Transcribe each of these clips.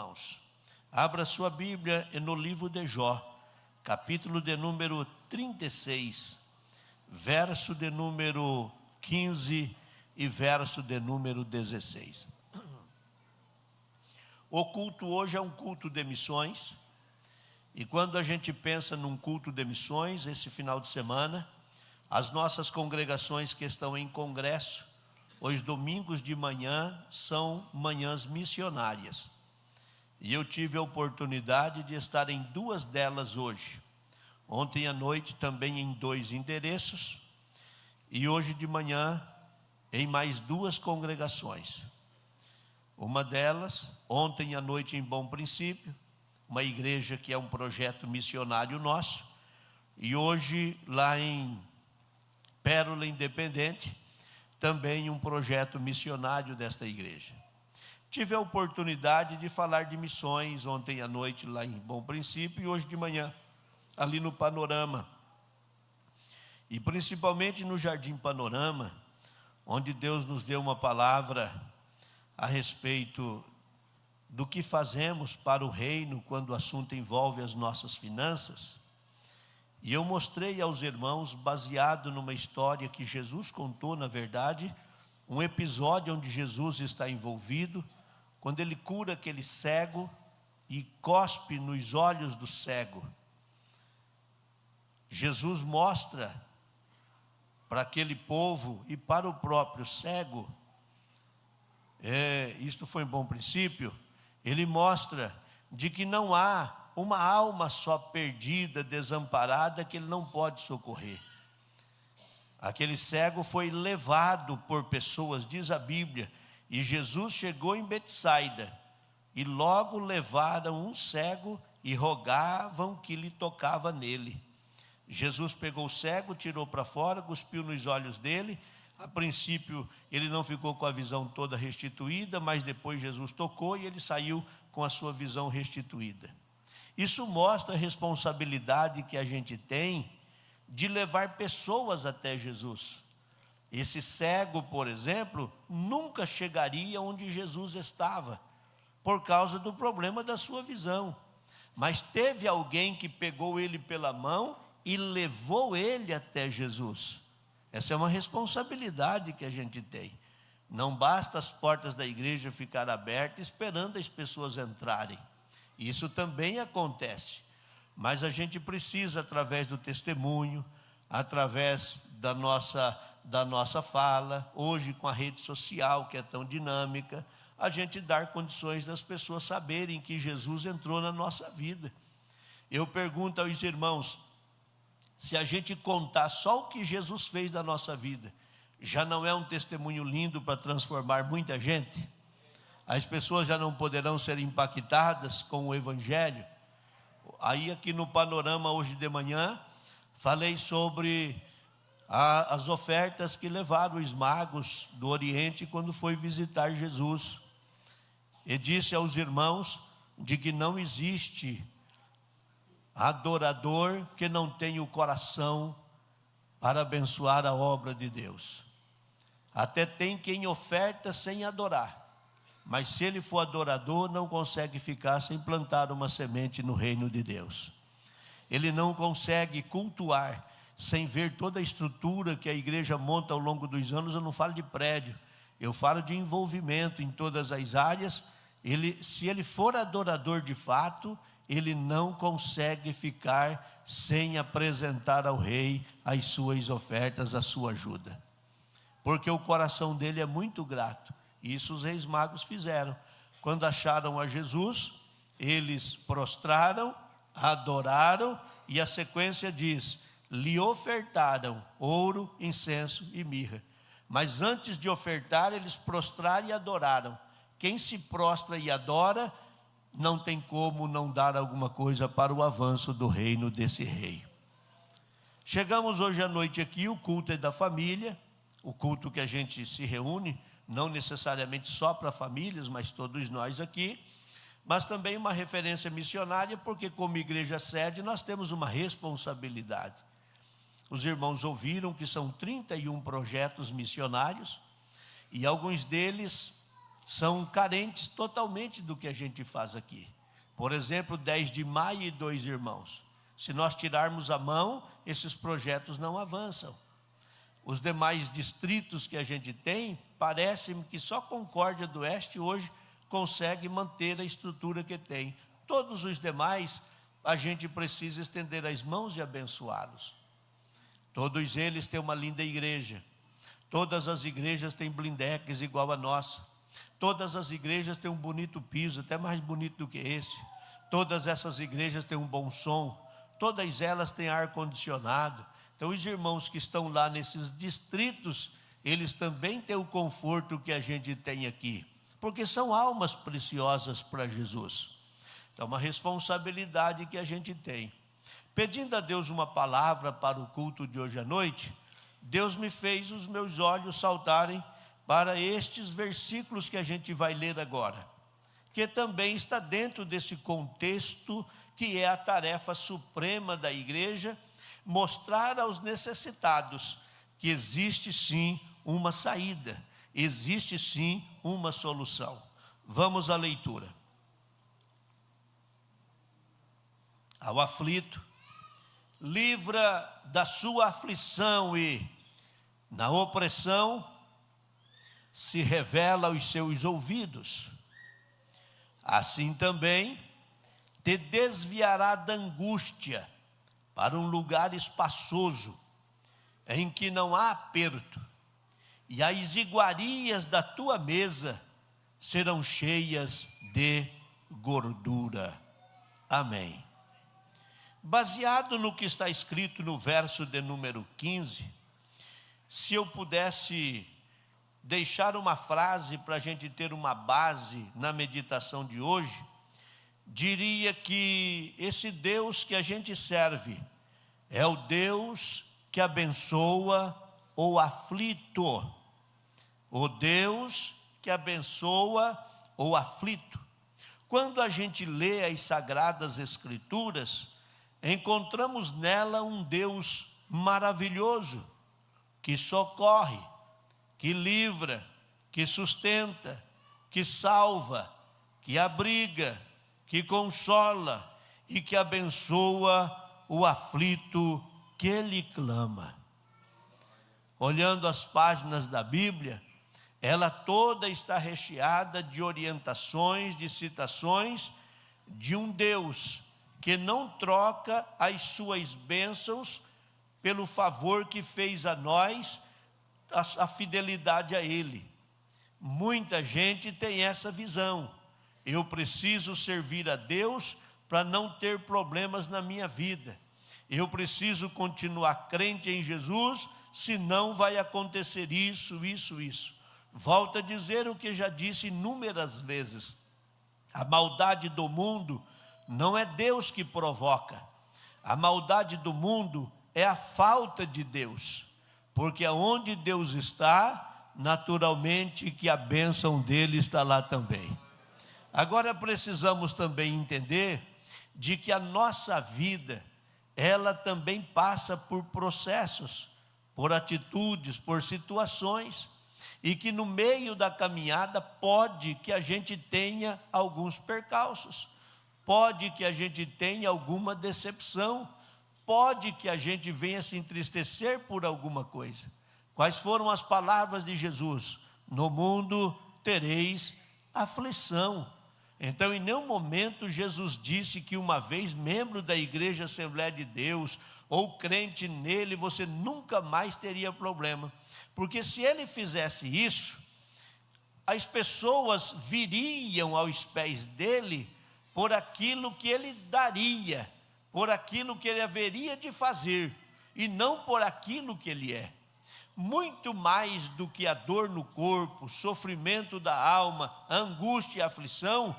irmãos. Abra sua Bíblia no livro de Jó, capítulo de número 36, verso de número 15 e verso de número 16. O culto hoje é um culto de missões, e quando a gente pensa num culto de missões, esse final de semana, as nossas congregações que estão em congresso, os domingos de manhã são manhãs missionárias. E eu tive a oportunidade de estar em duas delas hoje. Ontem à noite também em 2 endereços, e hoje de manhã em mais 2 congregações. Uma delas, ontem à noite em Bom Princípio, uma igreja que é um projeto missionário nosso, e hoje lá em Pérola Independente, também um projeto missionário desta igreja. Tive a oportunidade de falar de missões ontem à noite lá em Bom Princípio e hoje de manhã, ali no Panorama. E principalmente no Jardim Panorama, onde Deus nos deu uma palavra a respeito do que fazemos para o reino quando o assunto envolve as nossas finanças. E eu mostrei aos irmãos, baseado numa história que Jesus contou, na verdade, um episódio onde Jesus está envolvido, quando ele cura aquele cego e cospe nos olhos do cego. Jesus mostra para aquele povo e para o próprio cego, isto foi em Bom Princípio, ele mostra de que não há uma alma só perdida, desamparada, que ele não pode socorrer. Aquele cego foi levado por pessoas, diz a Bíblia, e Jesus chegou em Betsaida, e logo levaram um cego e rogavam que lhe tocava nele. Jesus pegou o cego, tirou para fora, cuspiu nos olhos dele. A princípio ele não ficou com a visão toda restituída, mas depois Jesus tocou e ele saiu com a sua visão restituída. Isso mostra a responsabilidade que a gente tem de levar pessoas até Jesus. Esse cego, por exemplo, nunca chegaria onde Jesus estava, por causa do problema da sua visão. Mas teve alguém que pegou ele pela mão e levou ele até Jesus. Essa é uma responsabilidade que a gente tem. Não basta as portas da igreja ficar abertas esperando as pessoas entrarem. Isso também acontece, mas a gente precisa, através do testemunho, através da nossa fala, hoje com a rede social que é tão dinâmica, a gente dar condições das pessoas saberem que Jesus entrou na nossa vida. Eu pergunto aos irmãos, se a gente contar só o que Jesus fez na nossa vida, já não é um testemunho lindo para transformar muita gente? As pessoas já não poderão ser impactadas com o Evangelho? Aí aqui no Panorama, hoje de manhã, falei sobre as ofertas que levaram os magos do Oriente quando foi visitar Jesus. E disse aos irmãos de que não existe adorador que não tenha o coração para abençoar a obra de Deus. Até tem quem oferta sem adorar, mas se ele for adorador, não consegue ficar sem plantar uma semente no reino de Deus. Ele não consegue cultuar sem ver toda a estrutura que a igreja monta ao longo dos anos. Eu não falo de prédio, eu falo de envolvimento em todas as áreas. Se ele for adorador de fato, ele não consegue ficar sem apresentar ao rei as suas ofertas, a sua ajuda, porque o coração dele é muito grato. Isso os reis magos fizeram. Quando acharam a Jesus, eles prostraram, adoraram, e a sequência diz: lhe ofertaram ouro, incenso e mirra. Mas antes de ofertar, eles prostraram e adoraram. Quem se prostra e adora, não tem como não dar alguma coisa para o avanço do reino desse rei. Chegamos hoje à noite aqui, o culto é da família, o culto que a gente se reúne, não necessariamente só para famílias, mas todos nós aqui, mas também uma referência missionária, porque como igreja sede nós temos uma responsabilidade. Os irmãos ouviram que são 31 projetos missionários, e alguns deles são carentes totalmente do que a gente faz aqui. Por exemplo, 10 de maio e 2 irmãos. Se nós tirarmos a mão, esses projetos não avançam. Os demais distritos que a gente tem, parece-me que só Concórdia do Oeste hoje consegue manter a estrutura que tem. Todos os demais, a gente precisa estender as mãos e abençoá-los. Todos eles têm uma linda igreja. Todas as igrejas têm blindex igual a nossa. Todas as igrejas têm um bonito piso, até mais bonito do que esse. Todas essas igrejas têm um bom som. Todas elas têm ar-condicionado. Então, os irmãos que estão lá nesses distritos, eles também têm o conforto que a gente tem aqui. Porque são almas preciosas para Jesus. Então, uma responsabilidade que a gente tem. Pedindo a Deus uma palavra para o culto de hoje à noite, Deus me fez os meus olhos saltarem para estes versículos que a gente vai ler agora, que também está dentro desse contexto que é a tarefa suprema da igreja, mostrar aos necessitados que existe sim uma saída, existe sim uma solução. Vamos à leitura. Ao aflito, livra da sua aflição e, na opressão, se revela aos seus ouvidos. Assim também te desviará da angústia para um lugar espaçoso, em que não há aperto, e as iguarias da tua mesa serão cheias de gordura. Amém. Baseado no que está escrito no verso de número 15, se eu pudesse deixar uma frase para a gente ter uma base na meditação de hoje, diria que esse Deus que a gente serve é o Deus que abençoa o aflito. O Deus que abençoa o aflito. Quando a gente lê as Sagradas Escrituras, encontramos nela um Deus maravilhoso, que socorre, que livra, que sustenta, que salva, que abriga, que consola e que abençoa o aflito que ele clama. Olhando as páginas da Bíblia, ela toda está recheada de orientações, de citações de um Deus que não troca as suas bênçãos pelo favor que fez a nós, a fidelidade a Ele. Muita gente tem essa visão. Eu preciso servir a Deus para não ter problemas na minha vida. Eu preciso continuar crente em Jesus, senão vai acontecer isso. Volto a dizer o que já disse inúmeras vezes. A maldade do mundo não é Deus que provoca. A maldade do mundo é a falta de Deus. Porque aonde Deus está, naturalmente que a bênção dele está lá também. Agora precisamos também entender de que a nossa vida, ela também passa por processos, por atitudes, por situações, e que no meio da caminhada pode que a gente tenha alguns percalços, pode que a gente tenha alguma decepção, pode que a gente venha se entristecer por alguma coisa. Quais foram as palavras de Jesus? No mundo tereis aflição. Então, em nenhum momento Jesus disse que uma vez membro da Igreja Assembleia de Deus, ou crente nele, você nunca mais teria problema. Porque se ele fizesse isso, as pessoas viriam aos pés dele por aquilo que ele daria, por aquilo que ele haveria de fazer, e não por aquilo que ele é. Muito mais do que a dor no corpo, sofrimento da alma, angústia e aflição,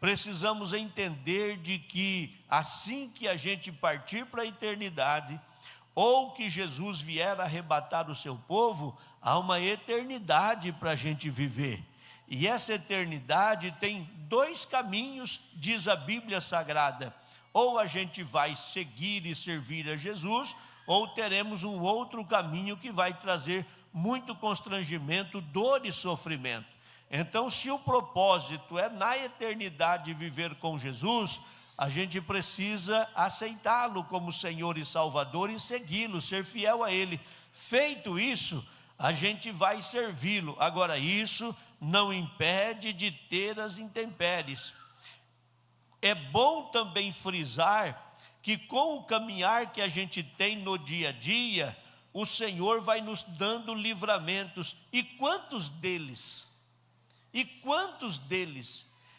precisamos entender de que assim que a gente partir para a eternidade, ou que Jesus vier arrebatar o seu povo, há uma eternidade para a gente viver. E essa eternidade tem dois caminhos, diz a Bíblia Sagrada. Ou a gente vai seguir e servir a Jesus, ou teremos um outro caminho que vai trazer muito constrangimento, dor e sofrimento. Então, se o propósito é na eternidade viver com Jesus, a gente precisa aceitá-lo como Senhor e Salvador e segui-lo, ser fiel a Ele. Feito isso, a gente vai servi-lo. Agora, isso não impede de ter as intempéries. É bom também frisar que com o caminhar que a gente tem no dia a dia, o Senhor vai nos dando livramentos. E quantos deles?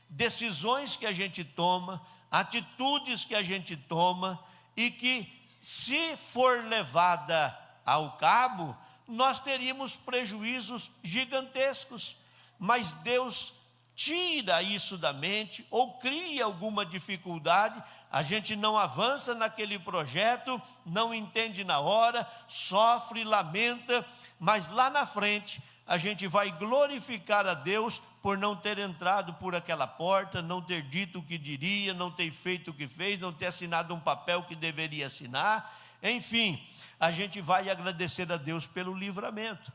Decisões que a gente toma, atitudes que a gente toma, e que, se for levada ao cabo, nós teríamos prejuízos gigantescos. Mas Deus tira isso da mente, ou cria alguma dificuldade, a gente não avança naquele projeto, não entende na hora, sofre, lamenta, mas lá na frente a gente vai glorificar a Deus por não ter entrado por aquela porta, não ter dito o que diria, não ter feito o que fez, não ter assinado um papel que deveria assinar. Enfim, a gente vai agradecer a Deus pelo livramento.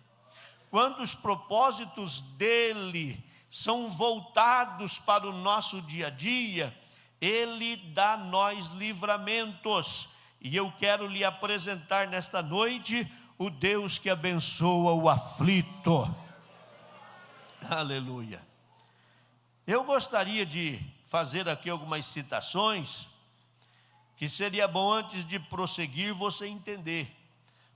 Quando os propósitos dele são voltados para o nosso dia a dia, Ele dá a nós livramentos. E eu quero lhe apresentar nesta noite o Deus que abençoa o aflito. Aleluia. Eu gostaria de fazer aqui algumas citações, que seria bom, antes de prosseguir, você entender.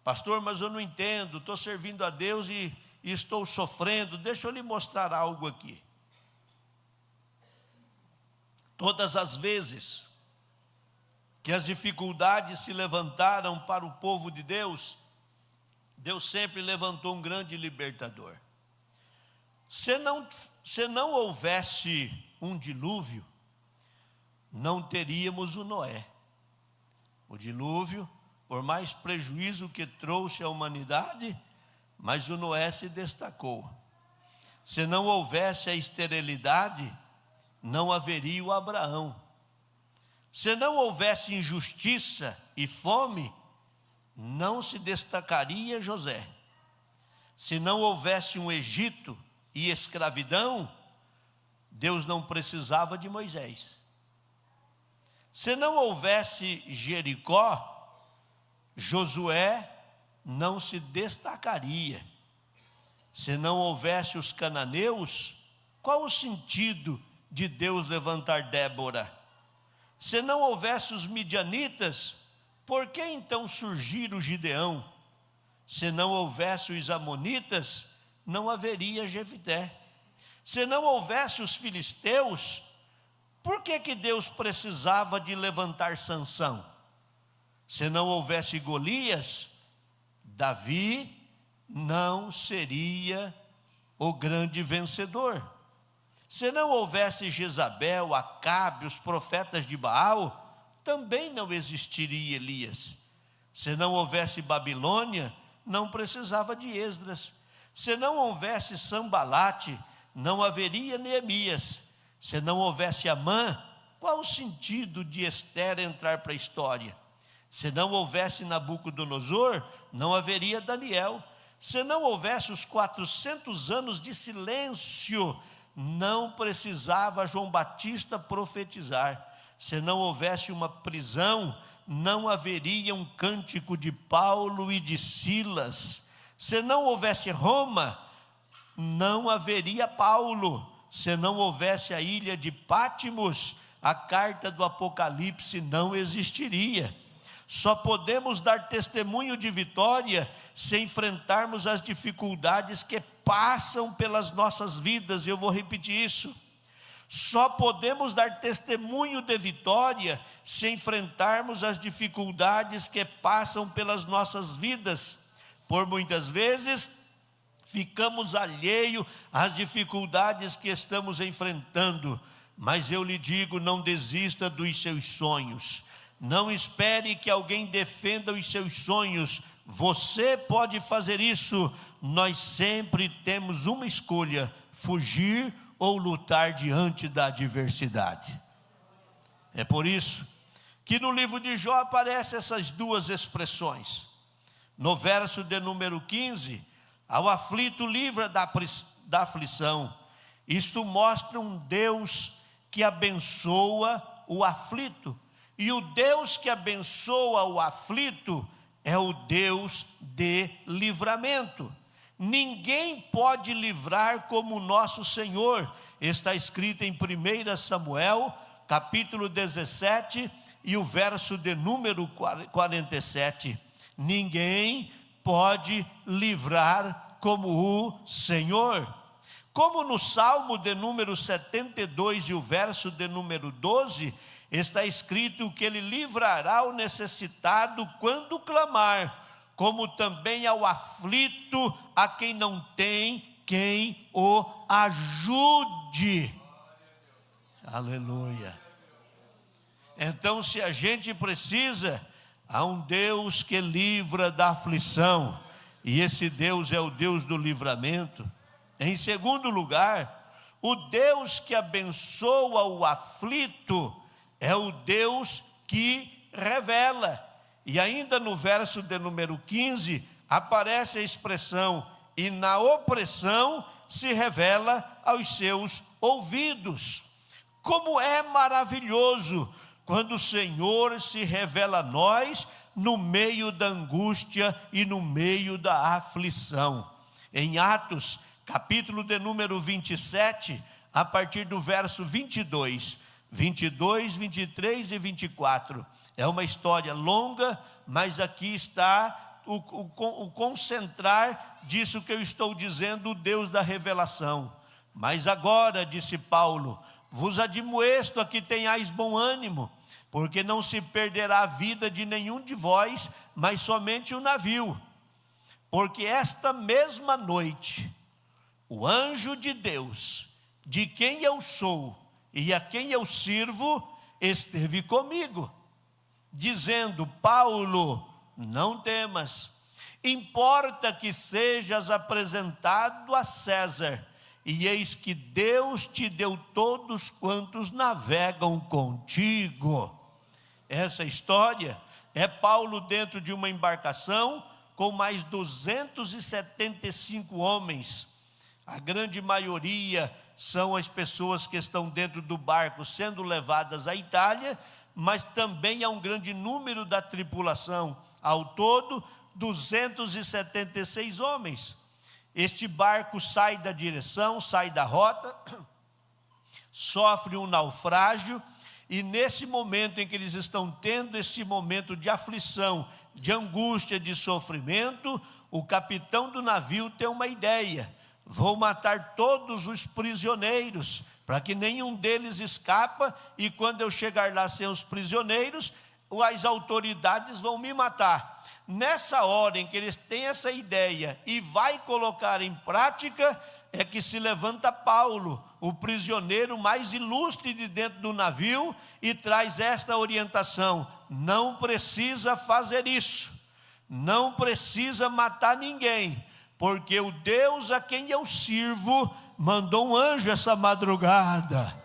Pastor, mas eu não entendo, estou servindo a Deus e estou sofrendo. Deixa eu lhe mostrar algo aqui. Todas as vezes que as dificuldades se levantaram para o povo de Deus, Deus sempre levantou um grande libertador. Se não houvesse um dilúvio, não teríamos o Noé. O dilúvio, por mais prejuízo que trouxe à humanidade, mas o Noé se destacou. Se não houvesse a esterilidade, não haveria o Abraão. Se não houvesse injustiça e fome, não se destacaria José. Se não houvesse um Egito e escravidão, Deus não precisava de Moisés. Se não houvesse Jericó, Josué não se destacaria. Se não houvesse os cananeus, qual o sentido de Deus levantar Débora? Se não houvesse os midianitas, por que então surgir o Gideão? Se não houvesse os amonitas, não haveria Jefté. Se não houvesse os filisteus, por que Deus precisava de levantar Sansão? Se não houvesse Golias, Davi não seria o grande vencedor. Se não houvesse Jezabel, Acabe, os profetas de Baal, também não existiria Elias. Se não houvesse Babilônia, não precisava de Esdras. Se não houvesse Sambalate, não haveria Neemias. Se não houvesse Amã, qual o sentido de Ester entrar para a história? Se não houvesse Nabucodonosor, não haveria Daniel. Se não houvesse os 400 anos de silêncio, não precisava João Batista profetizar. Se não houvesse uma prisão, não haveria um cântico de Paulo e de Silas. Se não houvesse Roma, não haveria Paulo. Se não houvesse a ilha de Pátimos, a carta do Apocalipse não existiria. Só podemos dar testemunho de vitória se enfrentarmos as dificuldades que passam pelas nossas vidas. Eu vou repetir isso. Só podemos dar testemunho de vitória se enfrentarmos as dificuldades que passam pelas nossas vidas. Por muitas vezes, ficamos alheios às dificuldades que estamos enfrentando. Mas eu lhe digo, não desista dos seus sonhos. Não espere que alguém defenda os seus sonhos. Você pode fazer isso. Nós sempre temos uma escolha: fugir ou lutar diante da adversidade. É por isso que no livro de Jó aparecem essas duas expressões. No verso de número 15, ao aflito livra da aflição, Isto mostra um Deus que abençoa o aflito. E o Deus que abençoa o aflito é o Deus de livramento. Ninguém pode livrar como o nosso Senhor. Está escrito em 1 Samuel, capítulo 17, e o verso de número 47. Ninguém pode livrar como o Senhor. Como no Salmo de número 72 e o verso de número 12, está escrito que Ele livrará o necessitado quando clamar, como também ao aflito, a quem não tem quem o ajude. Aleluia. Então, se a gente precisa, há um Deus que livra da aflição, e esse Deus é o Deus do livramento. Em segundo lugar, o Deus que abençoa o aflito é o Deus que revela. E ainda no verso de número 15, aparece a expressão: e na opressão se revela aos seus ouvidos. Como é maravilhoso quando o Senhor se revela a nós no meio da angústia e no meio da aflição. Em Atos, capítulo de número 27, a partir do verso 22, 23 e 24. É uma história longa, mas aqui está o concentrar disso que eu estou dizendo, o Deus da revelação. Mas agora, disse Paulo, vos admoesto a que tenhais bom ânimo, porque não se perderá a vida de nenhum de vós, mas somente o navio. Porque esta mesma noite, o anjo de Deus, de quem eu sou e a quem eu sirvo, esteve comigo, dizendo: Paulo, não temas, importa que sejas apresentado a César, e eis que Deus te deu todos quantos navegam contigo. Essa história é Paulo dentro de uma embarcação com mais 275 homens. A grande maioria são as pessoas que estão dentro do barco sendo levadas à Itália, mas também há um grande número da tripulação. Ao todo, 276 homens. Este barco sai da direção, sai da rota, sofre um naufrágio, e nesse momento em que eles estão tendo esse momento de aflição, de angústia, de sofrimento, o capitão do navio tem uma ideia: vou matar todos os prisioneiros, para que nenhum deles escapa, e quando eu chegar lá sem os prisioneiros, as autoridades vão me matar. Nessa hora em que eles têm essa ideia e vai colocar em prática, é que se levanta Paulo, o prisioneiro mais ilustre de dentro do navio, e traz esta orientação: não precisa fazer isso, não precisa matar ninguém, porque o Deus a quem eu sirvo mandou um anjo essa madrugada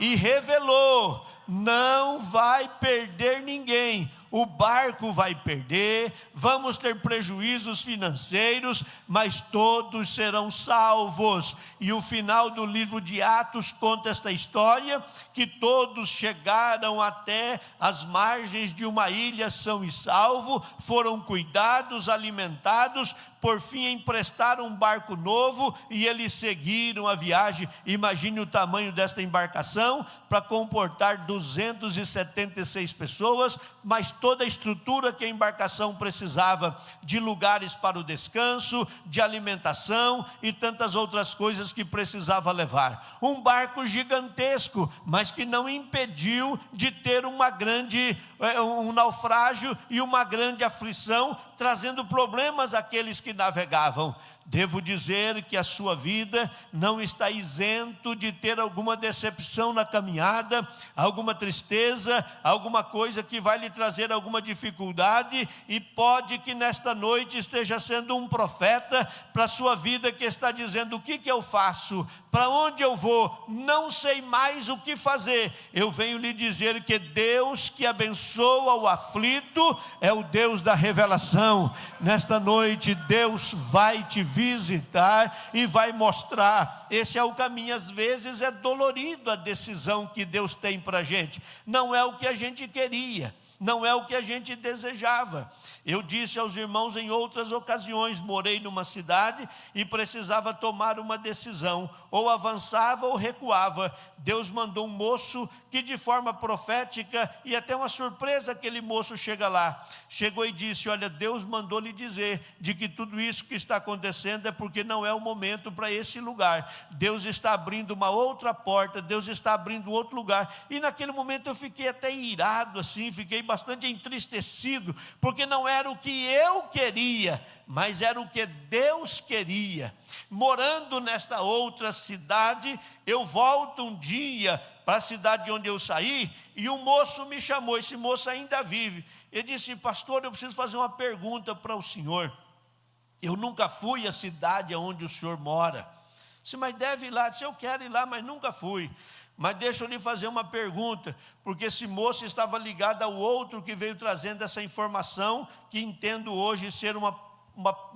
e revelou: não vai perder ninguém. O barco vai perder, vamos ter prejuízos financeiros, mas todos serão salvos. E o final do livro de Atos conta esta história, que todos chegaram até as margens de uma ilha são e salvo, foram cuidados, alimentados, por fim emprestaram um barco novo e eles seguiram a viagem. Imagine o tamanho desta embarcação, para comportar 276 pessoas, mas toda a estrutura que a embarcação precisava, de lugares para o descanso, de alimentação e tantas outras coisas que precisava levar. Um barco gigantesco, mas que não impediu de ter um naufrágio e uma grande aflição, trazendo problemas àqueles que navegavam. Devo dizer que a sua vida não está isento de ter alguma decepção na caminhada, alguma tristeza, alguma coisa que vai lhe trazer alguma dificuldade, e pode que nesta noite esteja sendo um profeta para a sua vida, que está dizendo: o que eu faço? Para onde eu vou? Não sei mais o que fazer. Eu venho lhe dizer que Deus que abençoa o aflito é o Deus da revelação. Nesta noite Deus vai te visitar e vai mostrar. Esse é o caminho. Às vezes é dolorido a decisão que Deus tem para a gente. Não é o que a gente queria, não é o que a gente desejava. Eu disse aos irmãos em outras ocasiões, morei numa cidade e precisava tomar uma decisão, ou avançava ou recuava. Deus mandou um moço que de forma profética, e até uma surpresa, aquele moço chega lá, chegou e disse: olha, Deus mandou lhe dizer de que tudo isso que está acontecendo é porque não é o momento para esse lugar. Deus está abrindo uma outra porta, Deus está abrindo outro lugar. E naquele momento eu fiquei até irado assim, fiquei bastante entristecido, porque não era o que eu queria, mas era o que Deus queria. Morando nesta outra cidade, eu volto um dia para a cidade de onde eu saí, e um moço me chamou. Esse moço ainda vive. Ele disse: pastor, eu preciso fazer uma pergunta para o senhor. Eu nunca fui à cidade onde o senhor mora. Disse: mas deve ir lá. Disse: eu quero ir lá, mas nunca fui. Mas deixa eu lhe fazer uma pergunta, porque esse moço estava ligado ao outro que veio trazendo essa informação, que entendo hoje ser uma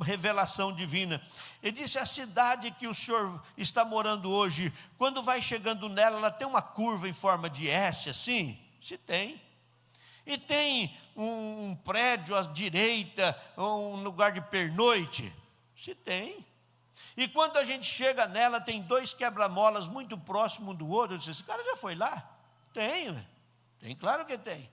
revelação divina. Ele disse: a cidade que o senhor está morando hoje, quando vai chegando nela, ela tem uma curva em forma de S assim? Se tem. E tem um prédio à direita, um lugar de pernoite? Se tem. E quando a gente chega nela, tem dois quebra-molas muito próximos um do outro. Eu disse: esse cara já foi lá? Tem, claro que tem.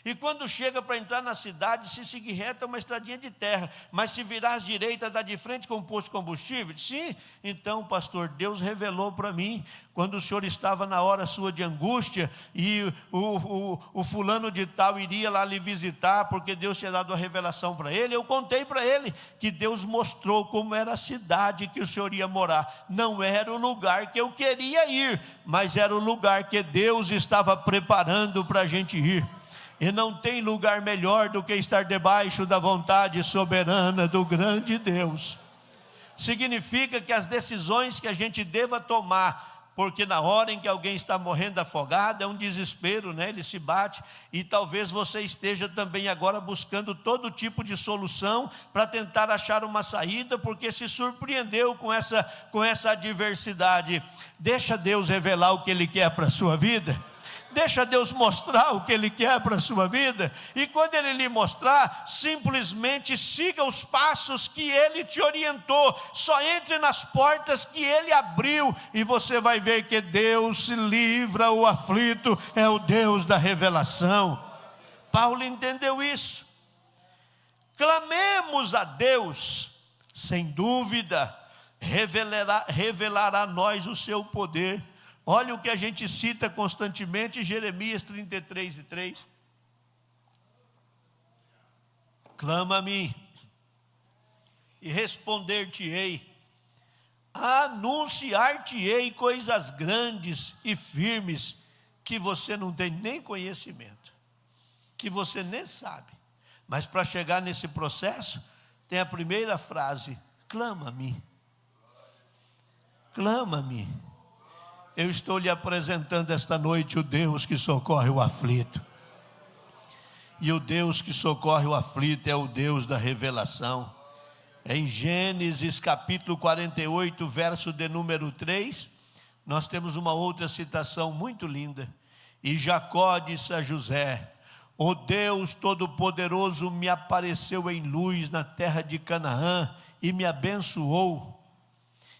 E quando chega para entrar na cidade, se seguir reto é uma estradinha de terra, mas se virar à direita, dá de frente com o posto de combustível? Sim. Então, pastor, Deus revelou para mim, quando o senhor estava na hora sua de angústia, e o fulano de tal iria lá lhe visitar, porque Deus tinha dado a revelação para ele. Eu contei para ele que Deus mostrou como era a cidade que o senhor ia morar. Não era o lugar que eu queria ir, mas era o lugar que Deus estava preparando para a gente ir. E não tem lugar melhor do que estar debaixo da vontade soberana do grande Deus. Significa que as decisões que a gente deva tomar, porque na hora em que alguém está morrendo afogado, é um desespero, né? Ele se bate, e talvez você esteja também agora buscando todo tipo de solução para tentar achar uma saída, porque se surpreendeu com essa adversidade. Deixa Deus revelar o que Ele quer para a sua vida. Deixa Deus mostrar o que Ele quer para a sua vida, e quando Ele lhe mostrar, simplesmente siga os passos que Ele te orientou, só entre nas portas que Ele abriu, e você vai ver que Deus se livra o aflito, é o Deus da revelação. Paulo entendeu isso. Clamemos a Deus, sem dúvida, revelará a nós o seu poder. Olha o que a gente cita constantemente, Jeremias 33:3. Clama a mim, e responder-te-ei, anunciar-te-ei coisas grandes e firmes, que você não tem nem conhecimento, que você nem sabe. Mas para chegar nesse processo, tem a primeira frase: clama a mim. Clama a mim. Eu estou lhe apresentando esta noite o Deus que socorre o aflito. E o Deus que socorre o aflito é o Deus da revelação. Em Gênesis capítulo 48, verso de número 3, nós temos uma outra citação muito linda. E Jacó disse a José: o Deus Todo-Poderoso me apareceu em luz na terra de Canaã e me abençoou.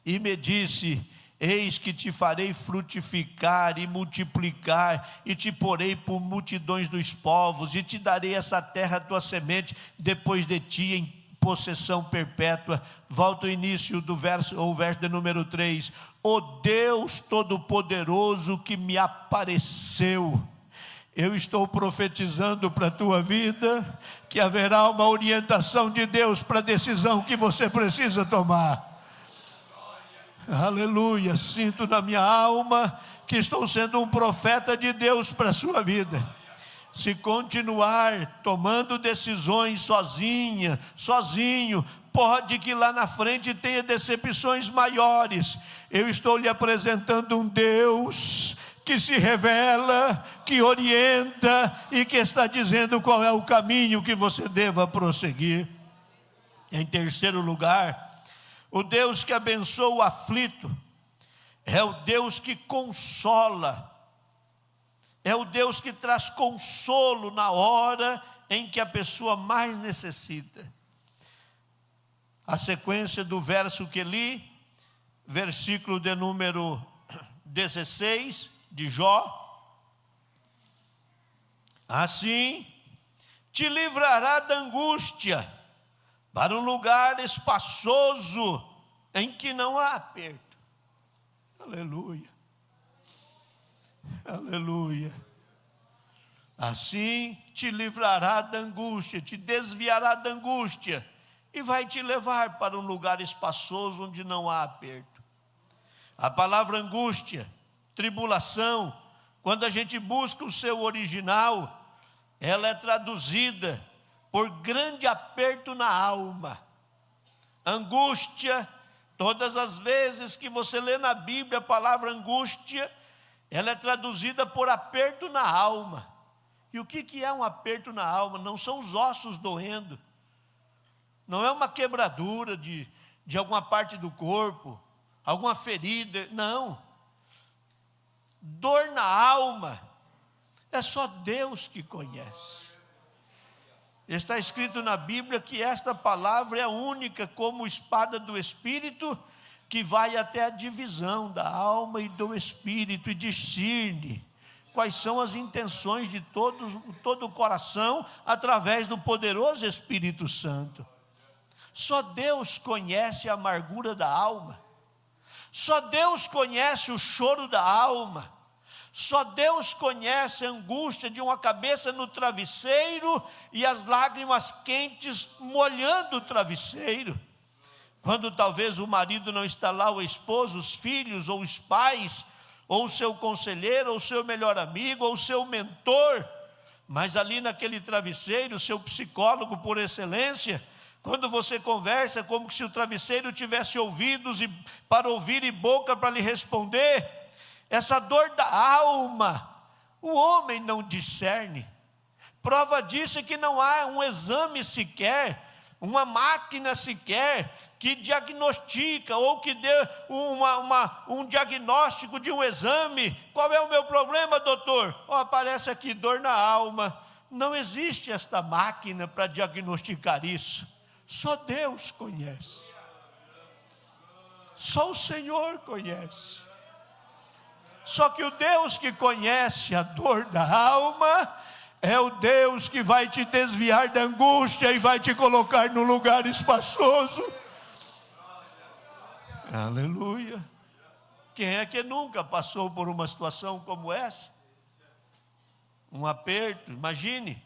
E me disse: eis que te farei frutificar e multiplicar, e te porei por multidões dos povos, e te darei essa terra, tua semente, depois de ti em possessão perpétua. Volta ao início do verso, ou verso de número 3. O Deus Todo-Poderoso que me apareceu. Eu estou profetizando para a tua vida, que haverá uma orientação de Deus para a decisão que você precisa tomar. Aleluia, sinto na minha alma que estou sendo um profeta de Deus para a sua vida. Se continuar tomando decisões sozinho, pode que lá na frente tenha decepções maiores. Eu estou lhe apresentando um Deus que se revela, que orienta e que está dizendo qual é o caminho que você deva prosseguir. Em terceiro lugar, O Deus que abençoa o aflito é o Deus que consola. É o Deus que traz consolo na hora em que a pessoa mais necessita. A sequência do verso que li, versículo de número 16 de Jó. Assim te livrará da angústia, para um lugar espaçoso em que não há aperto. Aleluia. Aleluia. Assim te livrará da angústia, te desviará da angústia e vai te levar para um lugar espaçoso onde não há aperto. A palavra angústia, tribulação, quando a gente busca o seu original, ela é traduzida por grande aperto na alma. Angústia, todas as vezes que você lê na Bíblia a palavra angústia, ela é traduzida por aperto na alma. E o que é um aperto na alma? Não são os ossos doendo, não é uma quebradura de alguma parte do corpo, alguma ferida, não. Dor na alma é só Deus que conhece. Está escrito na Bíblia que esta palavra é a única como espada do Espírito, que vai até a divisão da alma e do Espírito e discerne quais são as intenções de todo o coração, através do poderoso Espírito Santo. Só Deus conhece a amargura da alma. Só Deus conhece o choro da alma. Só Deus conhece a angústia de uma cabeça no travesseiro e as lágrimas quentes molhando o travesseiro. Quando talvez o marido não está lá, o esposo, os filhos, ou os pais, ou o seu conselheiro, ou o seu melhor amigo, ou o seu mentor, mas ali naquele travesseiro, o seu psicólogo por excelência, quando você conversa, como se o travesseiro tivesse ouvidos para ouvir e boca para lhe responder, essa dor da alma, o homem não discerne. Prova disso é que não há um exame sequer, uma máquina sequer, que diagnostica ou que dê um diagnóstico de um exame. Qual é o meu problema, doutor? Aparece aqui dor na alma. Não existe esta máquina para diagnosticar isso. Só Deus conhece. Só o Senhor conhece. Só que o Deus que conhece a dor da alma é o Deus que vai te desviar da angústia e vai te colocar num lugar espaçoso. Aleluia. Quem é que nunca passou por uma situação como essa? Um aperto, imagine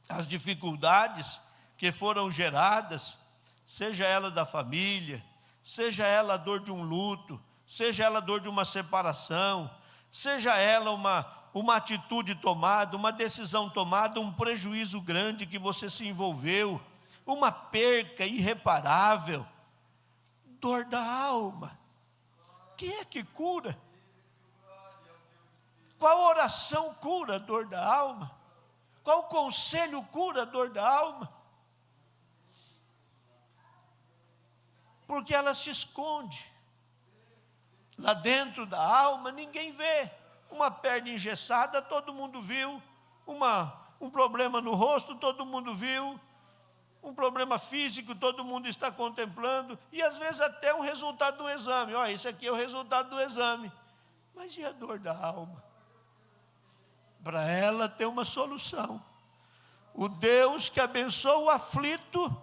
as dificuldades que foram geradas, seja ela da família, seja ela a dor de um luto, seja ela a dor de uma separação, seja ela uma atitude tomada, uma decisão tomada, um prejuízo grande que você se envolveu, uma perca irreparável, dor da alma. Quem é que cura? Qual oração cura a dor da alma? Qual conselho cura a dor da alma? Porque ela se esconde. Lá dentro da alma ninguém vê. Uma perna engessada todo mundo viu. Um problema no rosto todo mundo viu. Um problema físico todo mundo está contemplando. E às vezes até um resultado do exame. Olha, isso aqui é o resultado do exame. Mas e a dor da alma? Para ela tem uma solução. O Deus que abençoa o aflito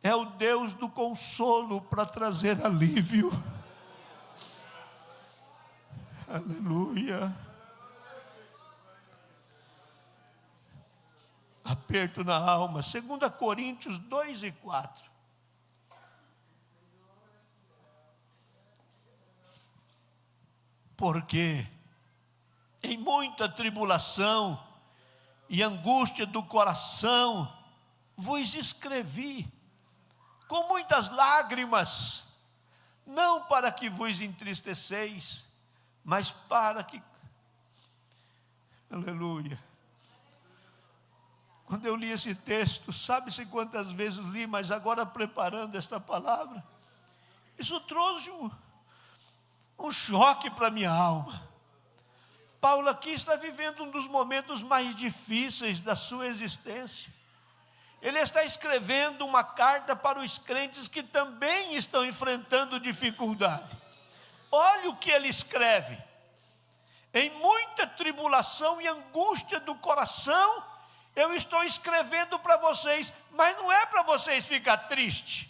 é o Deus do consolo para trazer alívio. Aleluia. Aperto na alma. 2 Coríntios 2:4. Porque em muita tribulação e angústia do coração vos escrevi com muitas lágrimas, não para que vos entristeceis, mas para que... Aleluia. Quando eu li esse texto, sabe-se quantas vezes li, mas agora preparando esta palavra, Isso trouxe um choque para a minha alma. Paulo aqui está vivendo um dos momentos mais difíceis da sua existência. Ele está escrevendo uma carta para os crentes que também estão enfrentando dificuldade. Olha o que ele escreve: em muita tribulação e angústia do coração, eu estou escrevendo para vocês, mas não é para vocês ficar tristes,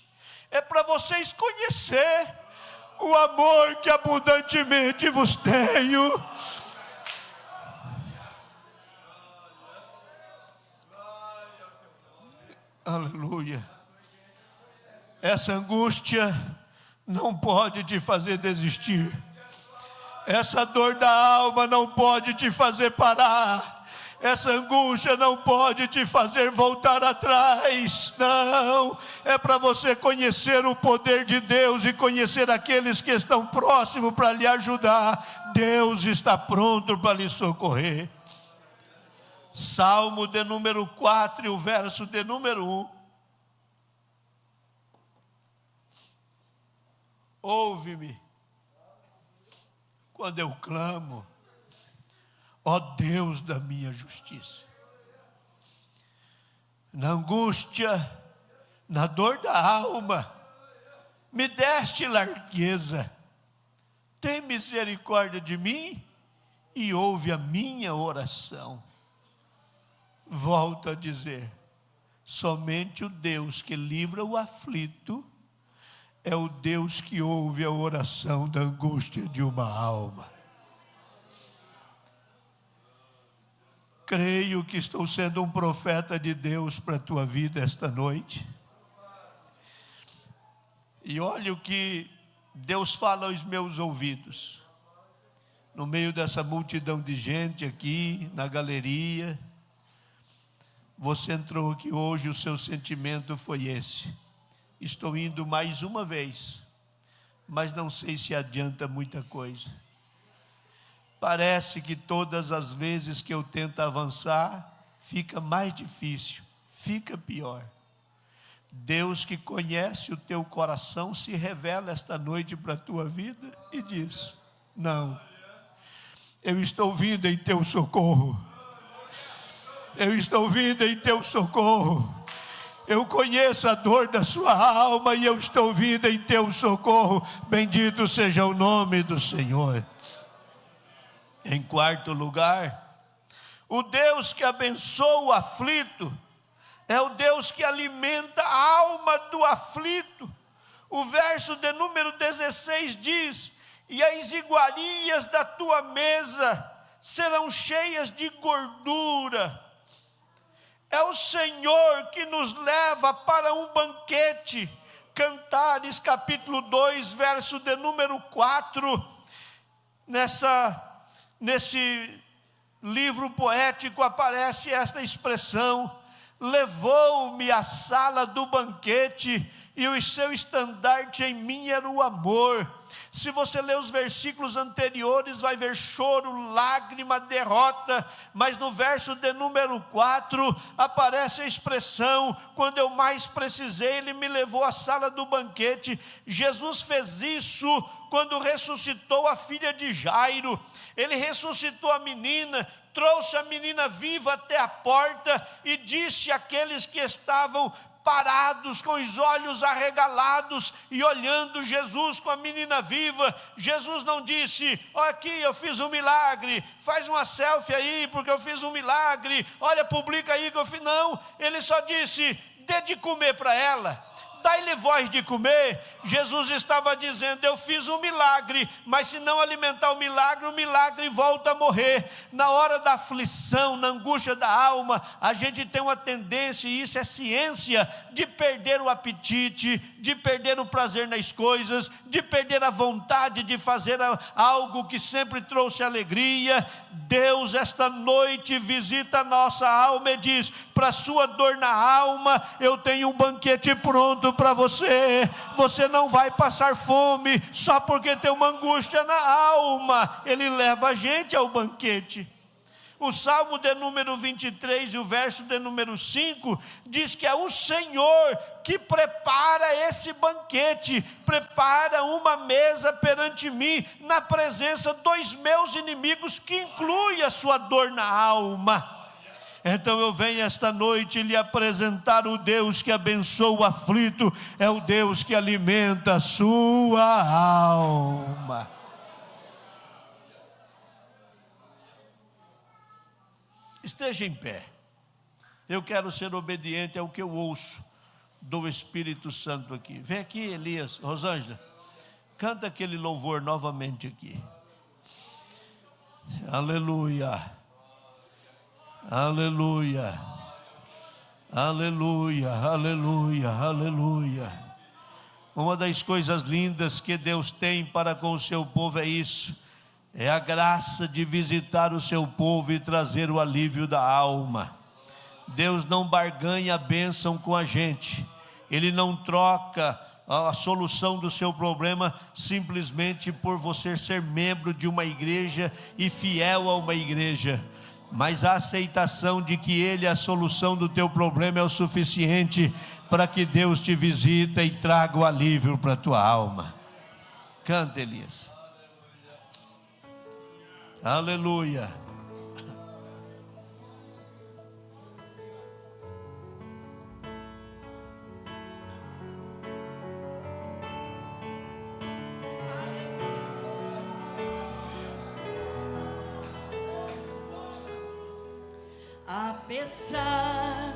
é para vocês conhecer o amor que abundantemente vos tenho. Aleluia. Essa angústia não pode te fazer desistir. Essa dor da alma não pode te fazer parar. Essa angústia não pode te fazer voltar atrás. Não, é para você conhecer o poder de Deus e conhecer aqueles que estão próximos para lhe ajudar. Deus está pronto para lhe socorrer. Salmo de número 4, o verso de número 1. Ouve-me quando eu clamo, ó Deus da minha justiça. Na angústia, na dor da alma, me deste largueza. Tem misericórdia de mim e ouve a minha oração. Volto a dizer, somente o Deus que livra o aflito é o Deus que ouve a oração da angústia de uma alma. Creio que estou sendo um profeta de Deus para a tua vida esta noite. E olha o que Deus fala aos meus ouvidos. No meio dessa multidão de gente aqui, na galeria, você entrou aqui hoje, o seu sentimento foi esse: estou indo mais uma vez, mas não sei se adianta muita coisa. Parece que todas as vezes que eu tento avançar, fica mais difícil, fica pior. Deus, que conhece o teu coração, se revela esta noite para a tua vida e diz: não, eu estou vindo em teu socorro. Eu estou vindo em teu socorro. Eu conheço a dor da sua alma e eu estou vindo em teu socorro. Bendito seja o nome do Senhor. Em quarto lugar, o Deus que abençoa o aflito é o Deus que alimenta a alma do aflito. O verso de número 16 diz: e as iguarias da tua mesa serão cheias de gordura. É o Senhor que nos leva para um banquete. Cantares capítulo 2, verso de número 4. Nesse livro poético aparece esta expressão: levou-me à sala do banquete, e o seu estandarte em mim era o amor. Se você ler os versículos anteriores, vai ver choro, lágrima, derrota, mas no verso de número 4, aparece a expressão: quando eu mais precisei, Ele me levou à sala do banquete. Jesus fez isso quando ressuscitou a filha de Jairo. Ele ressuscitou a menina, trouxe a menina viva até a porta e disse àqueles que estavam parados, com os olhos arregalados e olhando Jesus com a menina viva, Jesus não disse: olha aqui, eu fiz um milagre, faz uma selfie aí porque eu fiz um milagre, olha, publica aí que eu fiz. Não, ele só disse: dê de comer para ela, dai-lhe voz de comer. Jesus estava dizendo: eu fiz um milagre, mas se não alimentar o milagre volta a morrer. Na hora da aflição, na angústia da alma, a gente tem uma tendência, e isso é ciência, de perder o apetite, de perder o prazer nas coisas, de perder a vontade de fazer algo que sempre trouxe alegria. Deus esta noite visita a nossa alma e diz: para a sua dor na alma, eu tenho um banquete pronto para você. Você não vai passar fome só porque tem uma angústia na alma. Ele leva a gente ao banquete. O Salmo de número 23 e o verso de número 5 diz que é o Senhor que prepara esse banquete, prepara uma mesa perante mim, na presença dos meus inimigos, que inclui a sua dor na alma. Então eu venho esta noite lhe apresentar o Deus que abençoa o aflito, é o Deus que alimenta a sua alma. Esteja em pé. Eu quero ser obediente ao que eu ouço do Espírito Santo aqui. Vem aqui, Elias, Rosângela, canta aquele louvor novamente aqui. Aleluia, aleluia, aleluia, aleluia, aleluia. Uma das coisas lindas que Deus tem para com o seu povo é isso, é a graça de visitar o seu povo e trazer o alívio da alma. Deus não barganha a bênção com a gente, Ele não troca a solução do seu problema simplesmente por você ser membro de uma igreja e fiel a uma igreja, mas a aceitação de que Ele, a solução do teu problema, é o suficiente para que Deus te visita e traga o alívio para a tua alma. Canta, Elias. Aleluia. Apesar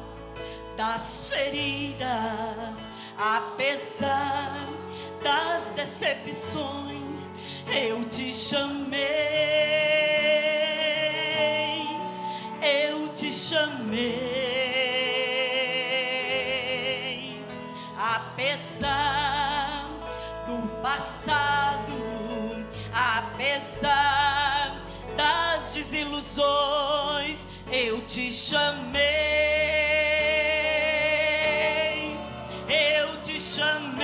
das feridas, apesar das decepções, eu te chamei, eu te chamei. Apesar do passado, apesar das desilusões, eu te chamei, eu te chamei.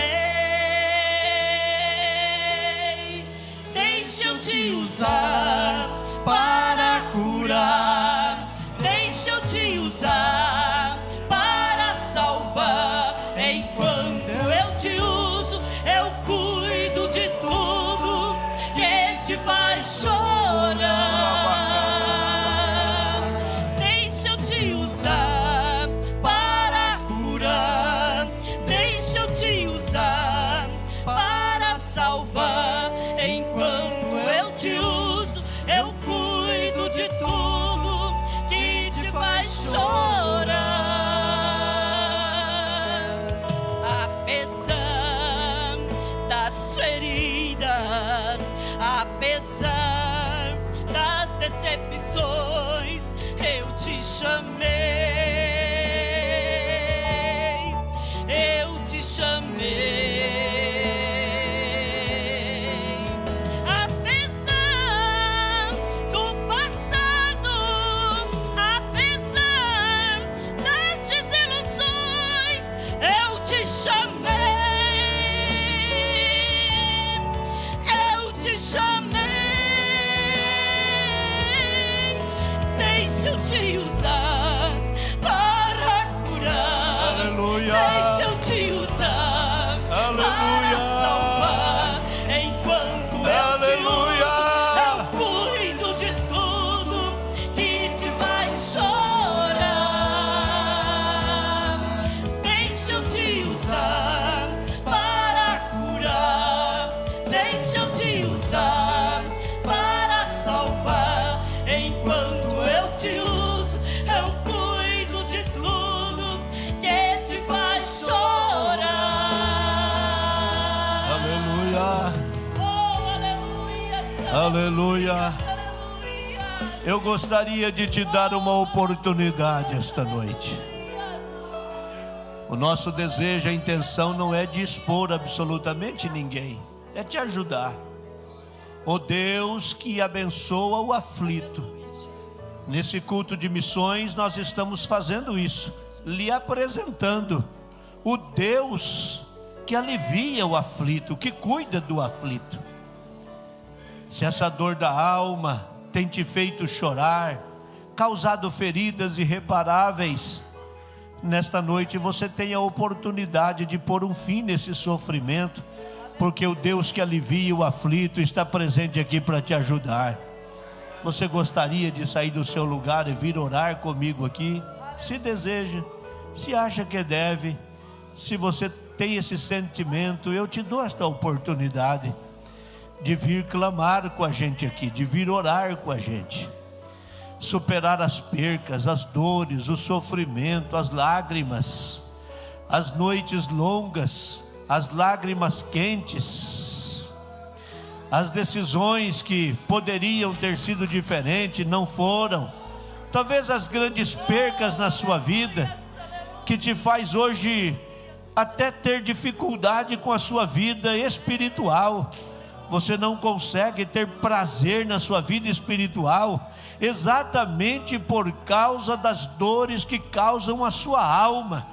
Deixa eu te usar para curar, deixa eu te usar para salvar. Enquanto eu te uso, eu cuido de tudo que te faz chorar. Apesar das decepções, eu te chamei, eu te chamei. Apesar do passado, apesar das desilusões, eu te chamei. Deixa eu te usar para curar. Aleluia. Deixa eu te usar. Aleluia. Para salvar. Enquanto eu te uso, eu cuido de tudo que te vai chorar. Deixa eu te usar para curar. Deixa eu te usar para salvar. Enquanto eu te uso, eu cuido de tudo que te faz chorar. Aleluia. Oh, aleluia. Aleluia. Aleluia. Eu gostaria de te dar uma oportunidade esta noite. O nosso desejo, a intenção não é de expor absolutamente ninguém, é te ajudar. O Deus que abençoa o aflito. Nesse culto de missões nós estamos fazendo isso, lhe apresentando o Deus que alivia o aflito, que cuida do aflito. Se essa dor da alma tem te feito chorar, causado feridas irreparáveis, nesta noite você tem a oportunidade de pôr um fim nesse sofrimento, porque o Deus que alivia o aflito está presente aqui para te ajudar. Você gostaria de sair do seu lugar e vir orar comigo aqui? Se deseja, se acha que deve, se você tem esse sentimento, eu te dou esta oportunidade de vir clamar com a gente aqui, de vir orar com a gente. Superar as percas, as dores, o sofrimento, as lágrimas, as noites longas, as lágrimas quentes, as decisões que poderiam ter sido diferentes, não foram. Talvez as grandes percas na sua vida, que te faz hoje até ter dificuldade com a sua vida espiritual. Você não consegue ter prazer na sua vida espiritual, exatamente por causa das dores que causam a sua alma.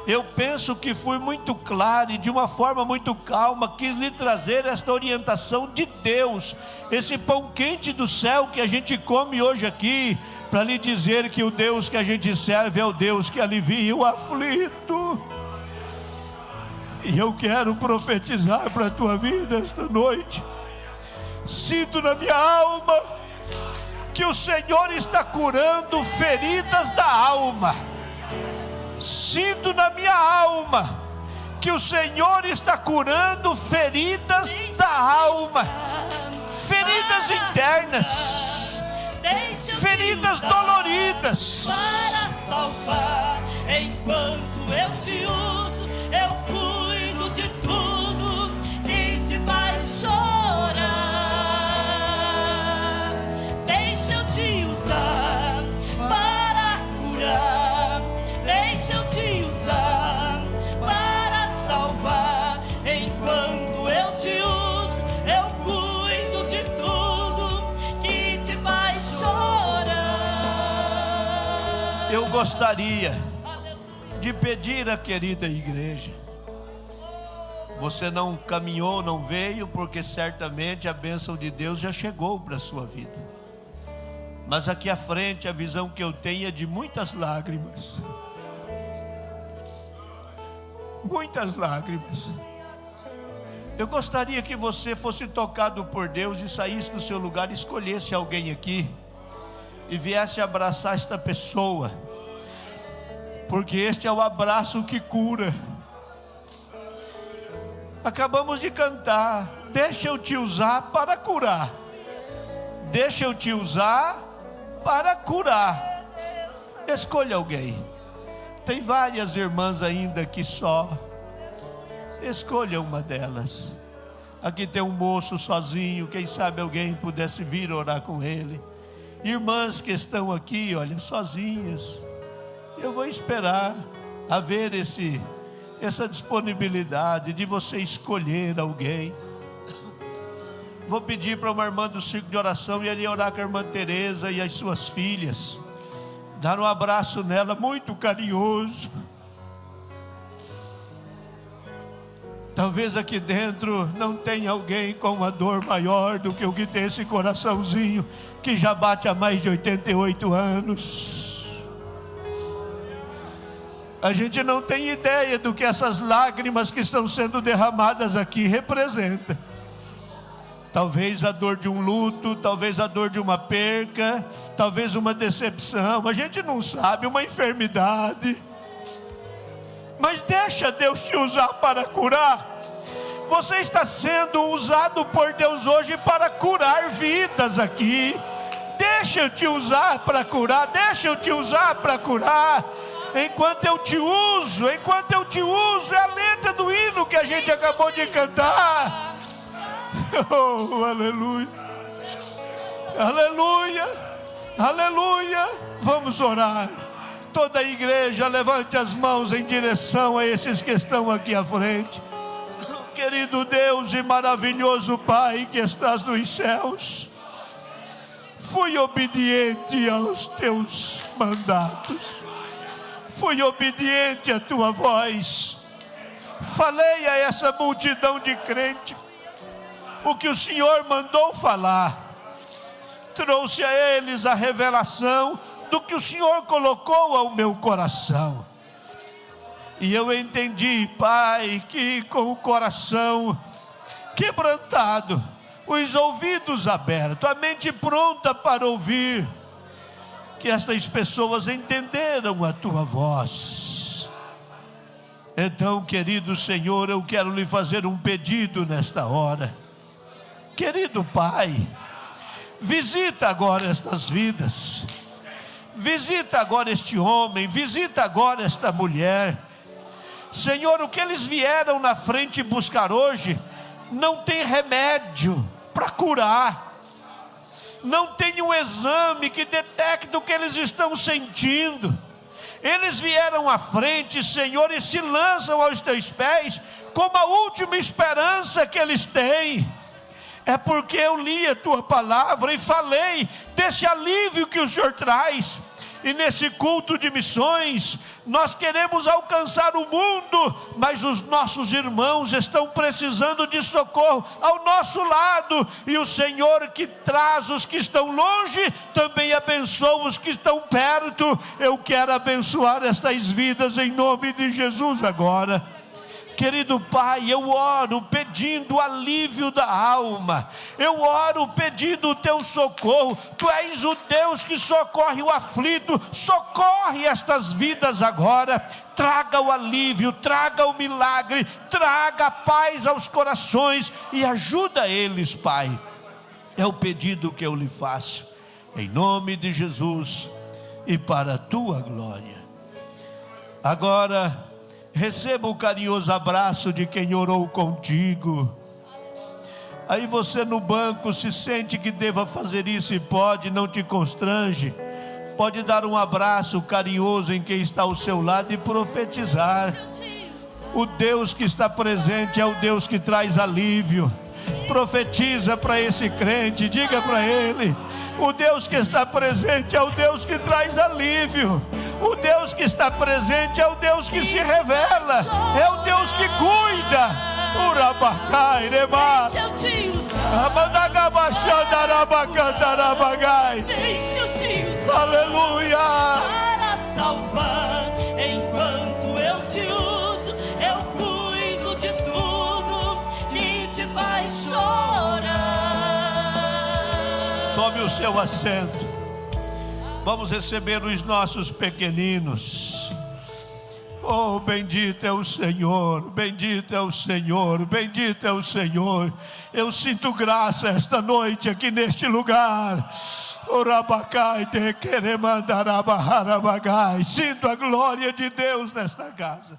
Eu penso que fui muito claro e de uma forma muito calma quis lhe trazer esta orientação de Deus, esse pão quente do céu que a gente come hoje aqui, para lhe dizer que o Deus que a gente serve é o Deus que alivia o aflito. E eu quero profetizar para a tua vida esta noite. Sinto na minha alma que o Senhor está curando feridas da alma. Sinto na minha alma que o Senhor está curando feridas da alma, feridas internas, feridas doloridas. Para salvar, enquanto eu te uso, eu cuido de tudo que te faz chorar. Deixa eu te usar para curar. Deixa eu te usar para salvar. Enquanto eu te uso, eu cuido de tudo que te faz chorar. Eu gostaria de pedir à querida igreja, você não caminhou, não veio, porque certamente a bênção de Deus já chegou para a sua vida, mas aqui à frente a visão que eu tenho é de muitas lágrimas. Muitas lágrimas. Eu gostaria que você fosse tocado por Deus e saísse do seu lugar, escolhesse alguém aqui e viesse abraçar esta pessoa, porque este é o abraço que cura. Acabamos de cantar, deixa eu te usar para curar. Deixa eu te usar para curar. Escolha alguém. Tem várias irmãs ainda aqui só. Escolha uma delas. Aqui tem um moço sozinho, quem sabe alguém pudesse vir orar com ele. Irmãs que estão aqui, olha, sozinhas. Eu vou esperar haver essa disponibilidade de você escolher alguém. Vou pedir para uma irmã do círculo de oração e ele orar com a irmã Teresa e as suas filhas. Dar um abraço nela muito carinhoso. Talvez aqui dentro não tenha alguém com uma dor maior do que o que tem esse coraçãozinho que já bate há mais de 88 anos. A gente não tem ideia do que essas lágrimas que estão sendo derramadas aqui representam. Talvez a dor de um luto, talvez a dor de uma perca, talvez uma decepção, a gente não sabe, uma enfermidade. Mas deixa Deus te usar para curar. Você está sendo usado por Deus hoje para curar vidas aqui. Deixa eu te usar para curar, deixa eu te usar para curar. Enquanto eu te uso, é a letra do hino que a gente acabou de cantar. Oh, aleluia, aleluia, aleluia. Vamos orar. Toda a igreja levante as mãos em direção a esses que estão aqui à frente. Querido Deus e maravilhoso Pai que estás nos céus, fui obediente aos teus mandatos, fui obediente à tua voz, falei a essa multidão de crentes o que o Senhor mandou falar, trouxe a eles a revelação do que o Senhor colocou ao meu coração. E eu entendi, Pai, que com o coração quebrantado, os ouvidos abertos, a mente pronta para ouvir, que estas pessoas entenderam a tua voz. Então, querido Senhor, eu quero lhe fazer um pedido nesta hora. Querido Pai, visita agora estas vidas, visita agora este homem, visita agora esta mulher. Senhor, o que eles vieram na frente buscar hoje, não tem remédio para curar, não tem um exame que detecte o que eles estão sentindo. Eles vieram à frente, Senhor, e se lançam aos teus pés, como a última esperança que eles têm. É porque eu li a tua palavra e falei desse alívio que o Senhor traz. E nesse culto de missões, nós queremos alcançar o mundo, mas os nossos irmãos estão precisando de socorro ao nosso lado. E o Senhor que traz os que estão longe, também abençoa os que estão perto. Eu quero abençoar estas vidas em nome de Jesus agora. Querido Pai, eu oro pedindo alívio da alma, eu oro pedindo o teu socorro. Tu és o Deus que socorre o aflito, socorre estas vidas agora. Traga o alívio, traga o milagre, traga paz aos corações e ajuda eles, Pai. É o pedido que eu lhe faço, em nome de Jesus e para a tua glória. Agora, receba o carinhoso abraço de quem orou contigo. Aí você no banco se sente que deva fazer isso e pode, não te constrange. Pode dar um abraço carinhoso em quem está ao seu lado e profetizar. O Deus que está presente é o Deus que traz alívio. Profetiza para esse crente, diga para ele: o Deus que está presente é o Deus que traz alívio. O Deus que está presente é o Deus que se revela, é o Deus que cuida. Urabacai, Reba, deixa eu te usar, aleluia, para salvar. Enquanto eu te uso, eu cuido de tudo que te faz chorar. Tome o seu assento. Vamos receber os nossos pequeninos. Oh, bendito é o Senhor, bendito é o Senhor, bendito é o Senhor. Eu sinto graça esta noite aqui neste lugar. Sinto a glória de Deus nesta casa.